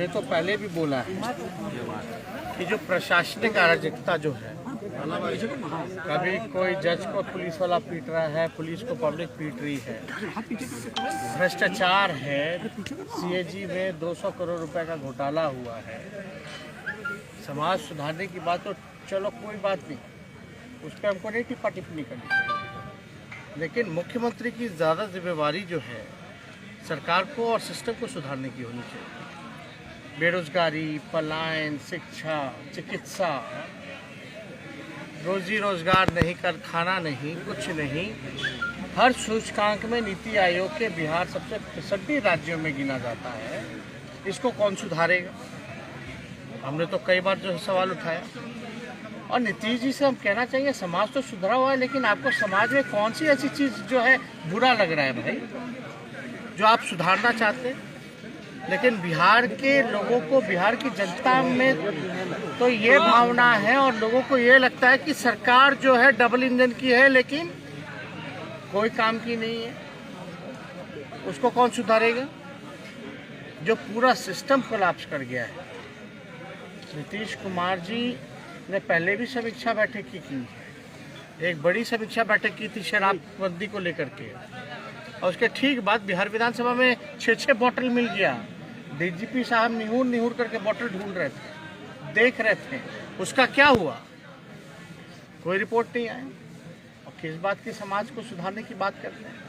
हमने तो पहले भी बोला है कि जो प्रशासनिक अराजकता जो है, कभी कोई जज को पुलिस वाला पीट रहा है, पुलिस को पब्लिक पीट रही है, भ्रष्टाचार है, सीएजी में 200 करोड़ रुपए का घोटाला हुआ है। समाज सुधारने की बात तो चलो कोई बात नहीं, उस पर हमको नहीं टिप्पा टिप्पणी करनी चाहिए, लेकिन मुख्यमंत्री की ज़्यादा जिम्मेवारी जो है सरकार को और सिस्टम को सुधारने की होनी चाहिए। बेरोजगारी, पलायन, शिक्षा, चिकित्सा, रोजी रोजगार नहीं, कर खाना नहीं, कुछ नहीं, हर सूचकांक में नीति आयोग के बिहार सबसे पिछड़े राज्यों में गिना जाता है। इसको कौन सुधारेगा? हमने तो कई बार जो है सवाल उठाया। और नीतीश जी से हम कहना चाहिए, समाज तो सुधरा हुआ है, लेकिन आपको समाज में कौन सी ऐसी चीज़ जो है बुरा लग रहा है भाई, जो आप सुधारना चाहते हैं? लेकिन बिहार के लोगों को, बिहार की जनता में तो ये भावना है और लोगों को ये लगता है कि सरकार जो है डबल इंजन की है, लेकिन कोई काम की नहीं है। उसको कौन सुधारेगा? जो पूरा सिस्टम कोलैप्स कर गया है। नीतीश कुमार जी ने पहले भी समीक्षा बैठक की है। एक बड़ी समीक्षा बैठक की थी शराबबंदी को लेकर के, और उसके ठीक बाद बिहार विधानसभा में 6-6 बोतल मिल गया। डीजीपी साहब निहुर करके बोतल ढूंढ रहे थे, देख रहे थे, उसका क्या हुआ? कोई रिपोर्ट नहीं आई। और किस बात की समाज को सुधारने की बात करते हैं?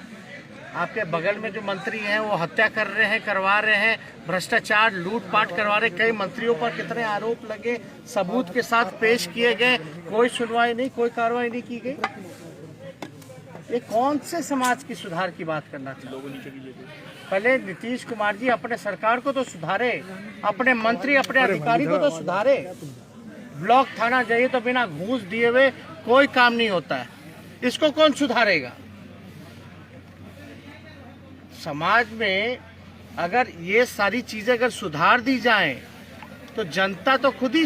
आपके बगल में जो मंत्री हैं वो हत्या कर रहे हैं, करवा रहे हैं, भ्रष्टाचार, लूटपाट करवा रहे। कई मंत्रियों पर कितने आरोप लगे, सबूत के साथ पेश किए गए, कोई सुनवाई नहीं, कोई कार्रवाई नहीं की गई। ये कौन से समाज की सुधार की बात करना चाहिए? पहले नीतीश कुमार जी अपने सरकार को तो सुधारे, अपने मंत्री, अपने अधिकारी को तो सुधारे। ब्लॉक थाना जाइए तो बिना घूस दिए हुए कोई काम नहीं होता है। इसको कौन सुधारेगा? समाज में अगर ये सारी चीजें अगर सुधार दी जाएं तो जनता तो खुद ही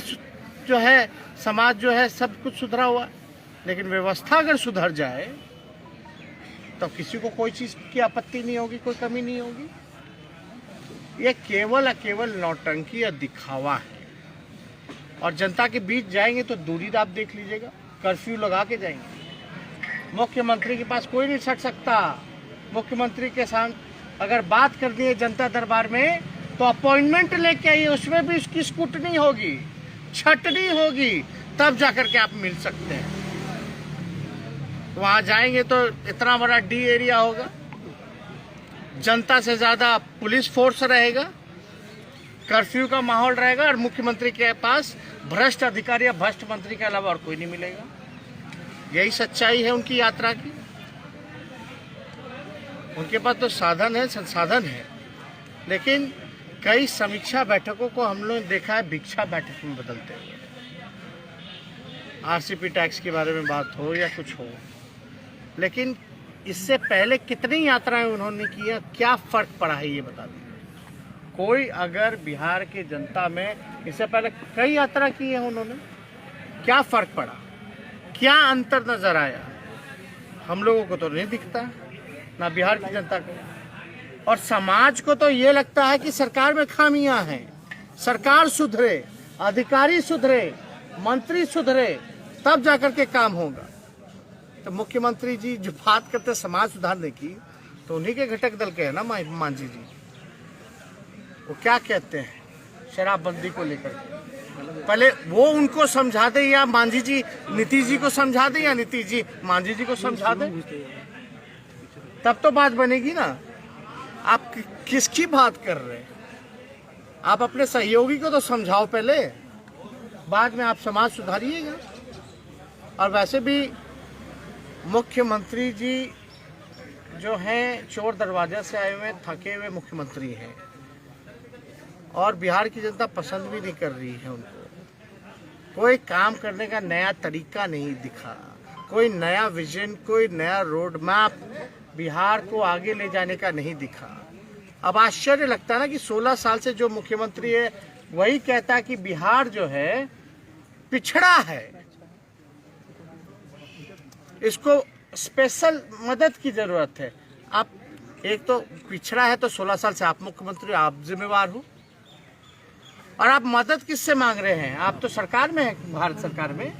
जो है, समाज जो है सब कुछ सुधरा हुआ है। लेकिन व्यवस्था अगर सुधर जाए तो किसी को कोई चीज की आपत्ति नहीं होगी, कोई कमी नहीं होगी। ये केवल केवल नौटंकी या दिखावा है। और जनता के बीच जाएंगे तो दूरी आप देख लीजिएगा, कर्फ्यू लगा के जाएंगे। मुख्यमंत्री के पास कोई नहीं सट सकता। मुख्यमंत्री के साथ अगर बात कर दी है जनता दरबार में तो अपॉइंटमेंट लेके आइए, उसमें भी उसकी स्क्रूटनी होगी, छटनी होगी, तब जाकर के आप मिल सकते हैं। वहां जाएंगे तो इतना बड़ा डी एरिया होगा, जनता से ज्यादा पुलिस फोर्स रहेगा, कर्फ्यू का माहौल रहेगा, और मुख्यमंत्री के पास भ्रष्ट अधिकारी या भ्रष्ट मंत्री के अलावा और कोई नहीं मिलेगा। यही सच्चाई है उनकी यात्रा की। उनके पास तो साधन है, संसाधन है, लेकिन कई समीक्षा बैठकों को हम लोगों ने देखा है भिक्षा बैठक में बदलते हुए। आरसीपी टैक्स के बारे में बात हो या कुछ हो, लेकिन इससे पहले कितनी यात्राएं उन्होंने की है, क्या फर्क पड़ा है ये बता दीजिए। कोई अगर बिहार की जनता में इससे पहले कई यात्रा की है उन्होंने, क्या फर्क पड़ा, क्या अंतर नजर आया? हम लोगों को तो नहीं दिखता, ना बिहार की जनता को। और समाज को तो ये लगता है कि सरकार में खामियां हैं, सरकार सुधरे, अधिकारी सुधरे, मंत्री सुधरे, तब जाकर के काम होगा। तो मुख्यमंत्री जी जो बात करते हैं समाज सुधारने की, तो उन्हीं के घटक दल के है ना मांझी जी। वो क्या कहते हैं शराबबंदी को लेकर के? पहले वो उनको समझा दे, या मांझी जी नीतीश जी को समझा दे, या नीतीश जी मांझी जी को समझा दे, तब तो बात बनेगी ना। आप किसकी बात कर रहे हैं? आप अपने सहयोगी को तो समझाओ पहले, बाद में आप समाज सुधारिएगा। और वैसे भी मुख्यमंत्री जी जो हैं चोर दरवाजा से आए हुए थके हुए मुख्यमंत्री हैं, और बिहार की जनता पसंद भी नहीं कर रही है उनको। कोई काम करने का नया तरीका नहीं दिखा, कोई नया विजन, कोई नया रोड मैप बिहार को आगे ले जाने का नहीं दिखा। अब आश्चर्य लगता है ना कि 16 साल से जो मुख्यमंत्री है वही कहता है कि बिहार जो है पिछड़ा है, इसको स्पेशल मदद की जरूरत है। आप एक तो पिछड़ा है तो 16 साल से आप मुख्यमंत्री, आप जिम्मेवार हो। और आप मदद किससे मांग रहे हैं? आप तो सरकार में हैं, भारत सरकार में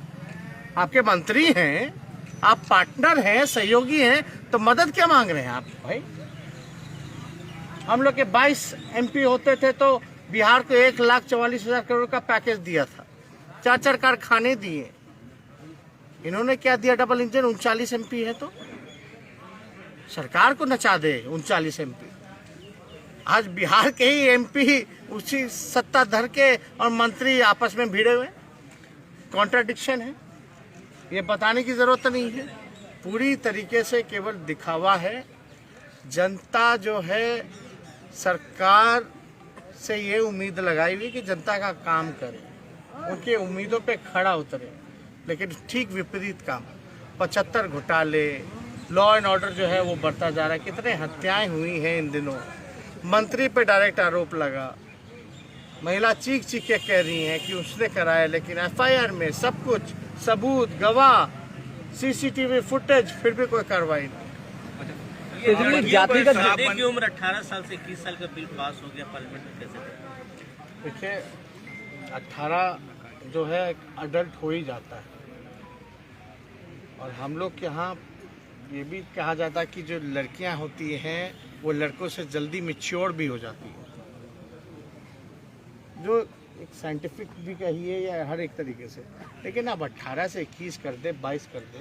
आपके मंत्री हैं, आप पार्टनर हैं, सहयोगी हैं, तो मदद क्या मांग रहे हैं आप भाई? हम लोग के 22 MP होते थे तो बिहार को 1,44,000 करोड़ का पैकेज दिया था, 4 कारखाने दिए। इन्होंने क्या दिया? Double engine. 39 MP है तो सरकार को नचा दे 39 MP। आज बिहार के ही MP उसी सत्ताधर के और मंत्री आपस में भिड़े हुए। कॉन्ट्राडिक्शन है, ये बताने की जरूरत नहीं है। पूरी तरीके से केवल दिखावा है। जनता जो है सरकार से ये उम्मीद लगाई हुई कि जनता का काम करे, उनके उम्मीदों पे खड़ा उतरे, लेकिन ठीक विपरीत काम। 75 घोटाले, लॉ एंड ऑर्डर जो है वो बढ़ता जा रहा है। कितने हत्याएं हुई हैं इन दिनों, मंत्री पे डायरेक्ट आरोप लगा, महिला चीख चीख के कह रही हैं कि उसने कराया, लेकिन FIR में सब कुछ सबूत, गवाह, CCTV फुटेज, फिर भी कोई कार्रवाई नहीं। जातिगत की उम्र 18 साल से 21 साल का बिल पास हो गया पार्लियामेंट में, कैसे? देखिए 18 जो है अडल्ट हो ही जाता है, और हम लोग के यहाँ ये भी कहा जाता है कि जो लड़कियां होती हैं वो लड़कों से जल्दी मैच्योर भी हो जाती है, जो एक साइंटिफिक भी कहिए या हर एक तरीके से। लेकिन अब 18 से 21 कर दे, 22 कर दे,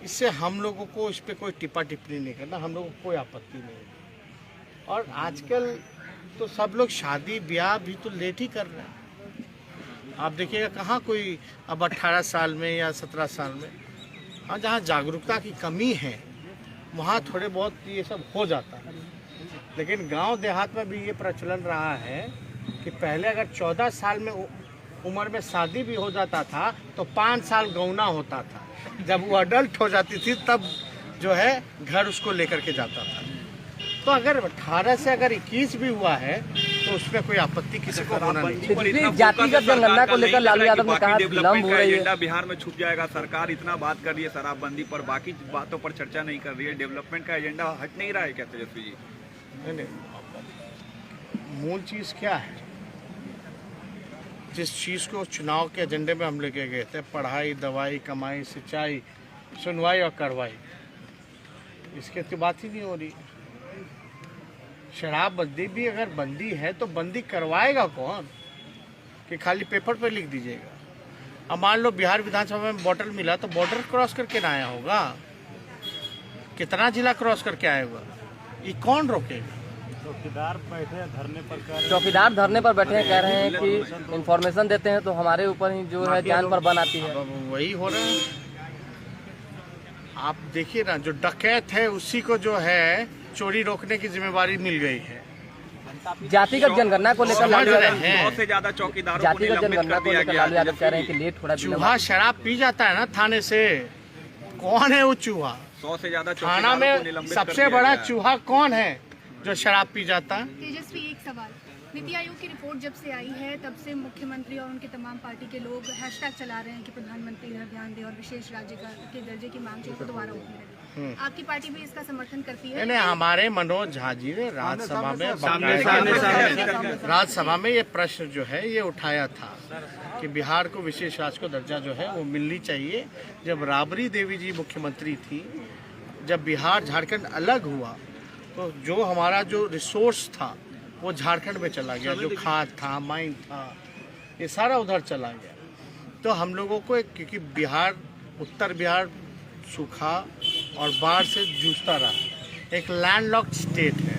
इससे हम लोगों को इस पर कोई टिप्पा टिप्पणी नहीं करना, हम लोगों को कोई आपत्ति नहीं। और आजकल तो सब लोग शादी ब्याह भी तो लेट ही कर रहे हैं। आप देखिएगा कहाँ कोई अब 18 साल में या 17 साल में। हाँ, जहाँ जागरूकता की कमी है वहाँ थोड़े बहुत ये सब हो जाता है, लेकिन गांव देहात में भी ये प्रचलन रहा है कि पहले अगर 14 साल में उम्र में शादी भी हो जाता था तो 5 साल गौना होता था। जब वो अडल्ट हो जाती थी तब जो है घर उसको लेकर के जाता था। तो अगर 18 से अगर 21 भी हुआ है तो उसमें कोई आपत्ति किसी को होना नहीं। जातिगत जनगणना को लेकर लालू यादव ने कहा विलंब हो रही है, बिहार में छूट जाएगा। सरकार इतना बात कर रही है शराबबंदी पर, बाकी बातों पर चर्चा नहीं कर रही है। डेवलपमेंट का एजेंडा हट नहीं रहा है क्या तेजस्वी जी? नहीं, मूल चीज क्या है? जिस चीज़ को चुनाव के एजेंडे में हम लेके गए थे, पढ़ाई, दवाई, कमाई, सिंचाई, सुनवाई और कार्रवाई, इसके तो बात ही नहीं हो रही। शराबबंदी भी अगर बंदी है तो बंदी करवाएगा कौन? कि खाली पेपर पर लिख दीजिएगा। अब मान लो बिहार विधानसभा में बॉर्डर मिला तो बॉर्डर क्रॉस करके ना आया होगा, कितना जिला क्रॉस करके आया होगा, ये कौन रोकेगा? चौकीदार धरने पर बैठे हैं, कह रहे हैं कि इंफॉर्मेशन देते हैं तो हमारे ऊपर ही जो है जान पर बन आती है। वही हो रहा है। आप देखिए ना, जो डकैत है उसी को जो है चोरी रोकने की जिम्मेवारी मिल गई है। जातिगत जनगणना को लेकर लालू यादव, 100 से ज्यादा चौकीदारों को जातिगत निलंबित जनगणना कर को दिया लेकर गया। लालू यादव कह रहे हैं कि लेट थोड़ा चूहा शराब पी जाता है ना थाने से, कौन है वो चूहा? 100 से ज्यादा थाना चौकीदारों को में निलंबित कर सबसे दिया बड़ा गया। चूहा कौन है जो शराब पी जाता है? तेजस्वी, एक सवाल। नीति आयोग की रिपोर्ट जब से आई है तब से मुख्यमंत्री और उनके तमाम पार्टी के लोग हैशटैग चला रहे हैं कि प्रधानमंत्री इधर ध्यान दे और विशेष राज्य के दर्जे की मांग जो दोबारा उठने लगी। आपकी पार्टी भी इसका समर्थन करती है? नहीं, हमारे मनोज झा जी ने राज्यसभा में ये प्रश्न जो है ये उठाया था कि बिहार को विशेष राज्य को दर्जा जो है वो मिलनी चाहिए। जब राबड़ी देवी जी मुख्यमंत्री थी, जब बिहार झारखंड अलग हुआ तो जो हमारा जो रिसोर्स था वो झारखंड में चला गया, जो खाद था, माइन था, ये सारा उधर चला गया। तो हम लोगों को क्योंकि बिहार, उत्तर बिहार सूखा और बाढ़ से जूझता रहा, एक लैंडलॉक्ड स्टेट है,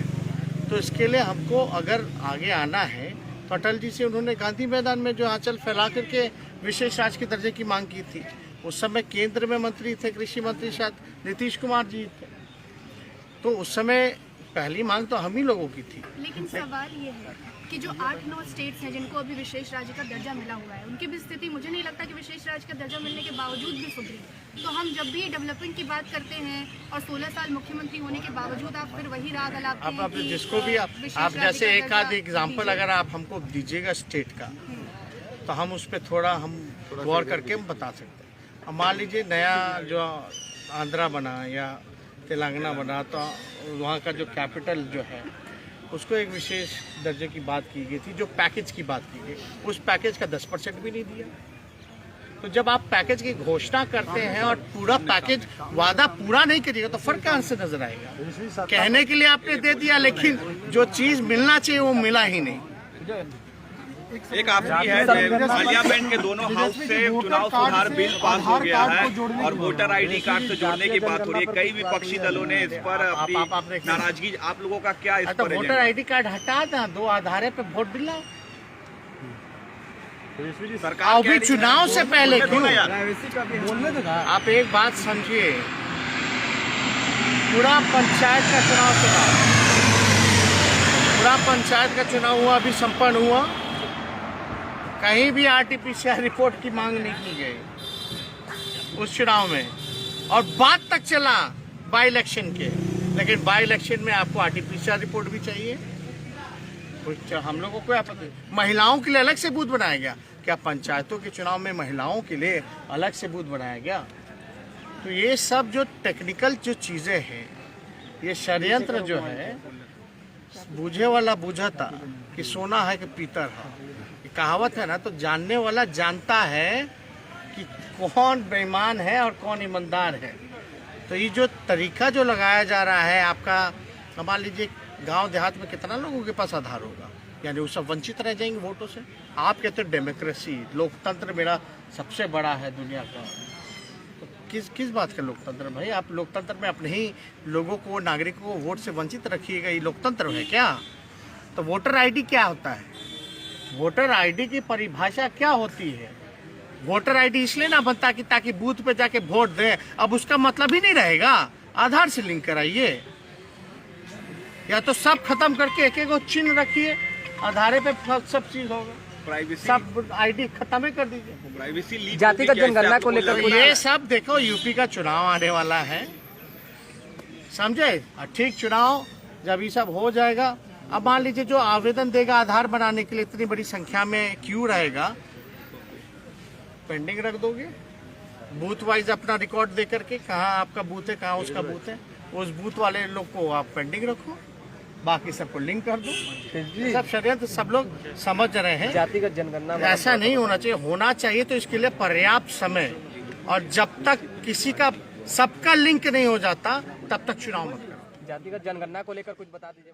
तो इसके लिए हमको अगर आगे आना है तो अटल जी से उन्होंने गांधी मैदान में जो आंचल फैला करके विशेष राज्य के दर्जे की मांग की थी। उस समय केंद्र में मंत्री थे, कृषि मंत्री शायद नीतीश कुमार जी थे, तो उस समय पहली मांग तो हम ही लोगों की थी। लेकिन सवाल ये है कि जो 8-9 स्टेट्स हैं जिनको अभी विशेष राज्य का दर्जा मिला हुआ है, उनकी भी स्थिति मुझे नहीं लगता कि विशेष राज्य का दर्जा मिलने के बावजूद भी सुधरी। तो हम जब भी डेवलपमेंट की बात करते हैं और 16 साल मुख्यमंत्री होने के बावजूद आप फिर वही राग अलापते हैं। अब जिसको भी आप जैसे एक आध एग्जाम्पल अगर आप हमको दीजिएगा स्टेट का, तो हम उस पर थोड़ा हम गौर करके हम बता सकते हैं। अब मान लीजिए नया जो आंध्रा बना या तेलंगाना बना, तो वहाँ का जो कैपिटल जो है उसको एक विशेष दर्जे की बात की गई थी, जो पैकेज की बात की गई, उस पैकेज का 10% भी नहीं दिया। तो जब आप पैकेज की घोषणा करते हैं और पूरा पैकेज वादा पूरा नहीं करिएगा तो फर्क कहाँ से नजर आएगा? कहने के लिए आपने दे दिया, लेकिन जो चीज मिलना चाहिए वो मिला ही नहीं। एक आपकी है पार्लियामेंट के दोनों हाउस से चुनाव सुधार बिल पास हो गया है और वोटर आईडी कार्ड से जोड़ने की बात हो रही है। कई विपक्षी दलों ने इस पर अपनी नाराजगी, आप लोगों का क्या इस पर? वोटर आईडी कार्ड हटा दें, 2 आधारे पे वोट दिलाओ। सरकार अभी चुनाव से पहले क्यों? आप एक बात समझिए, पूरा पंचायत का चुनाव हुआ, अभी संपन्न हुआ, कहीं भी आरटीपीसीआर रिपोर्ट की मांग नहीं की गई उस चुनाव में, और बात तक चला बाई इलेक्शन के। लेकिन बाई इलेक्शन में आपको आरटीपीसीआर रिपोर्ट भी चाहिए। हम लोगों को आपत्ति, महिलाओं के लिए अलग से बूथ बनाया गया क्या? पंचायतों के चुनाव में महिलाओं के लिए अलग से बूथ बनाया गया? तो ये सब जो टेक्निकल जो चीजें हैं, ये षड्यंत्र जो है, बूझे वाला बूझता कि सोना है कि पीतल है, ये कहावत है ना। तो जानने वाला जानता है कि कौन बेईमान है और कौन ईमानदार है। तो ये जो तरीका जो लगाया जा रहा है आपका, मान लीजिए गांव देहात में कितना लोगों के पास आधार होगा, यानी वो सब वंचित रह जाएंगे वोटों से। आप कहते हो डेमोक्रेसी, लोकतंत्र मेरा सबसे बड़ा है दुनिया का, तो किस बात का लोकतंत्र भाई? आप लोकतंत्र में अपने ही लोगों को, नागरिकों को वोट से वंचित रखिएगा, ये लोकतंत्र है क्या? तो वोटर आईडी क्या होता है? वोटर आईडी की परिभाषा क्या होती है? वोटर आईडी इसलिए ना बनता कि ताकि बूथ पे जाके वोट दे, अब उसका मतलब ही नहीं रहेगा। आधार से लिंक कराइए, या तो सब खत्म करके एक एक चिन्ह रखिए, आधारे पे सब चीज होगा। प्राइवेसी, सब आईडी खत्म ही कर दीजिए। प्राइवेसी लीक जातिगत जनगणना को लेकर ये सब देखो, यूपी का चुनाव आने वाला है, समझे? ठीक चुनाव जब ये सब हो जाएगा, अब मान लीजिए जो आवेदन देगा आधार बनाने के लिए, इतनी बड़ी संख्या में क्यू रहेगा, पेंडिंग रख दोगे बूथ वाइज अपना रिकॉर्ड दे करके, कहाँ आपका बूथ है, कहाँ उसका बूथ है, उस बूथ वाले लोग को आप पेंडिंग रखो, बाकी सबको लिंक कर दो। सब षड्यंत्र सब लोग समझ रहे हैं। जातिगत जनगणना ऐसा नहीं होना चाहिए। होना चाहिए तो इसके लिए पर्याप्त समय, और जब तक किसी का सबका लिंक नहीं हो जाता तब तक चुनाव मत करो। जातिगत जनगणना को लेकर कुछ बता दीजिए।